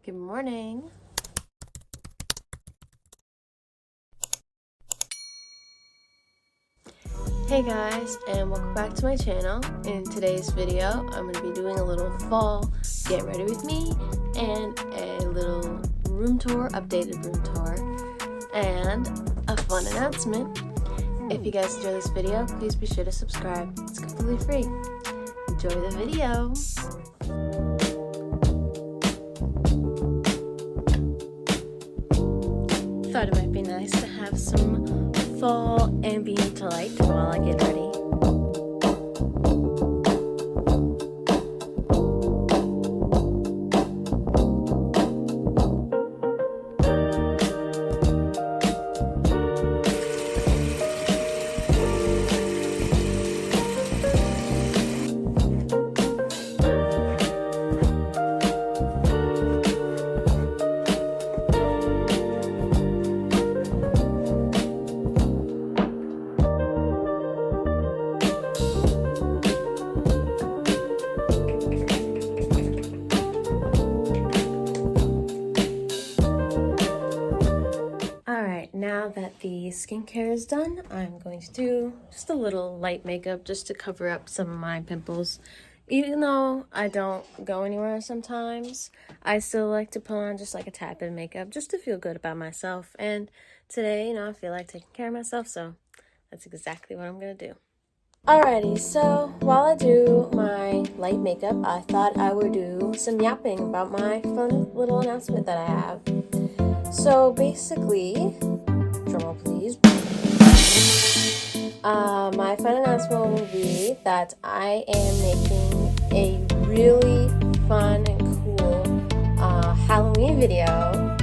Good morning. Hey guys, and welcome back to my channel. In today's video, I'm going to be doing a little fall get ready with me and a little room tour, updated room tour, and a fun announcement. If you guys enjoy this video, please be sure to subscribe. It's completely free. Enjoy the video. Thought it might be nice to have some fall ambient light while I get ready. Now that the skincare is done, I'm going to do just a little light makeup just to cover up some of my pimples. Even though I don't go anywhere sometimes, I still like to put on just like a tad bit of makeup just to feel good about myself. And today, I feel like taking care of myself, so that's exactly what I'm going to do. Alrighty, so while I do my light makeup, I thought I would do some yapping about my fun little announcement that I have. So basically, drumroll please. My fun announcement will be that I am making a really fun and cool Halloween video.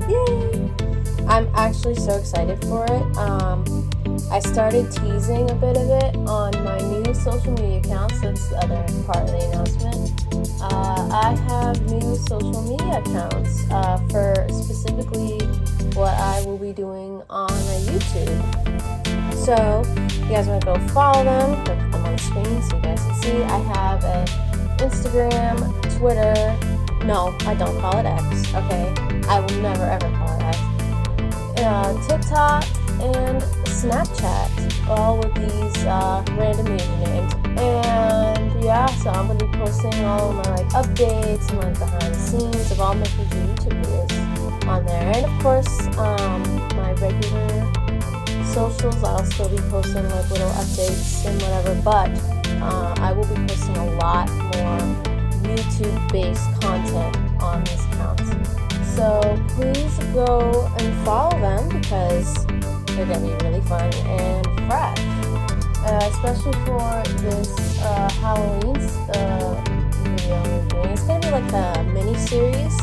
Yay! I'm actually so excited for it. I started teasing a bit of it on my new social media accounts. That's the other part of the announcement. I have new social media accounts for specifically what I will be doing on my YouTube. So you guys want to go follow them, put them on the screen so you guys can see. I have an Instagram, Twitter. No, I don't call it X. Okay, I will never ever call it X. TikTok and Snapchat, all with these random usernames. And yeah, so I'm gonna be posting all of my updates and behind the scenes of all my future YouTube videos on there. And of course, my regular socials, I'll still be posting little updates and whatever. But I will be posting a lot more YouTube-based content on these accounts. So please go and follow them because they're going to be really fun and fresh. Especially for this Halloween video we're doing. It's going to be like a mini-series.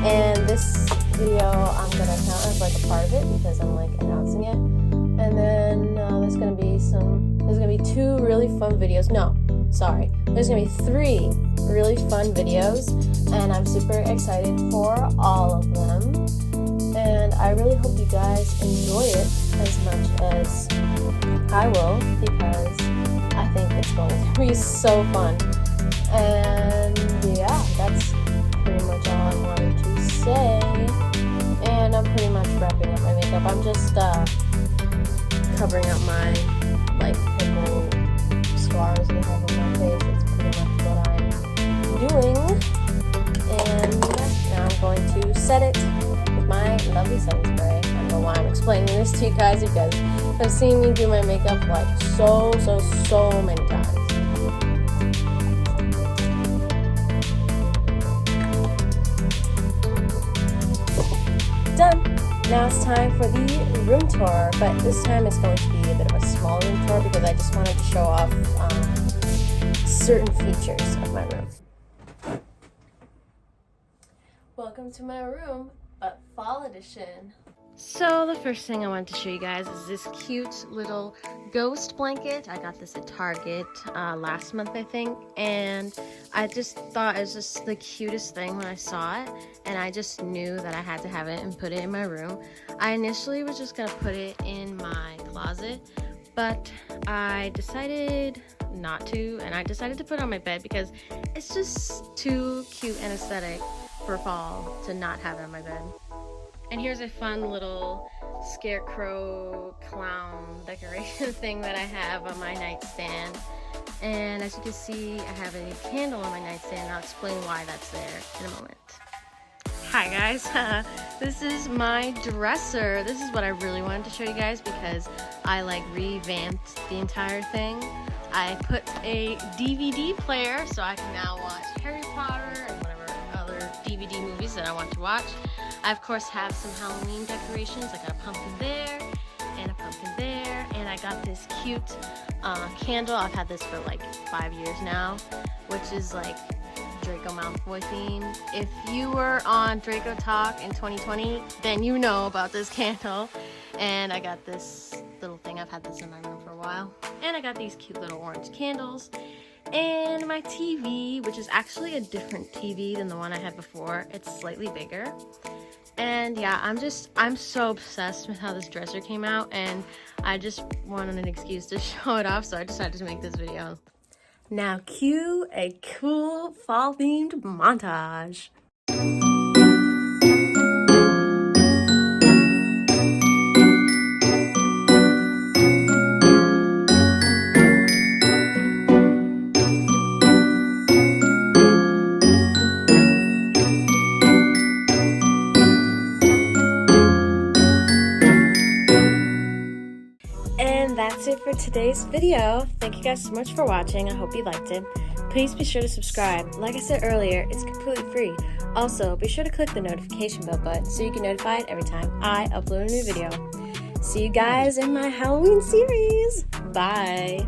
And this video I'm going to count as a part of it because I'm announcing it. And then there's going to be two really fun videos. No, sorry. There's going to be three really fun videos. And I'm super excited for all of them. And I really hope you guys enjoy it as much as I will because I think it's going to be so fun. And yeah, that's pretty much all I wanted to say. And I'm pretty much wrapping up my makeup. I'm just covering up my pimple scars that I have on my face. That's pretty much what I'm doing. And now I'm going to set it with my lovely setting spray. I don't know why I'm explaining this to you guys because I've seen me do my makeup so many times. Done! Now it's time for the room tour, but this time it's going to be a bit of a small room tour because I just wanted to show off certain features of my room. Welcome to my room, but fall edition. So the first thing I wanted to show you guys is this cute little ghost blanket. I got this at Target last month, I think, and I just thought it was just the cutest thing when I saw it, and I just knew that I had to have it and put it in my room. I initially was just gonna put it in my closet, but I decided not to, and I decided to put it on my bed because it's just too cute and aesthetic for fall to not have it on my bed. And here's a fun little scarecrow clown decoration thing that I have on my nightstand. And as you can see, I have a candle on my nightstand. I'll explain why that's there in a moment. Hi guys, this is my dresser. This is what I really wanted to show you guys because I like revamped the entire thing. I put a DVD player so I can now watch Harry Potter and whatever other DVD movies that I want to watch. I of course have some Halloween decorations. I got a pumpkin there and a pumpkin there, and I got this cute candle. I've had this for like 5 years now, which is like Draco Malfoy theme. If you were on Draco Talk in 2020, then you know about this candle. And I got this little thing. I've had this in my room for a while. And I got these cute little orange candles. And my TV, which is actually a different TV than the one I had before. It's slightly bigger. And yeah, I'm so obsessed with how this dresser came out, and I just wanted an excuse to show it off, so I decided to make this video. Now cue a cool fall-themed montage. And that's it for today's video. Thank you guys so much for watching. I hope you liked it. Please be sure to subscribe. Like I said earlier, it's completely free. Also, be sure to click the notification bell button so you get notified every time I upload a new video. See you guys in my Halloween series. Bye.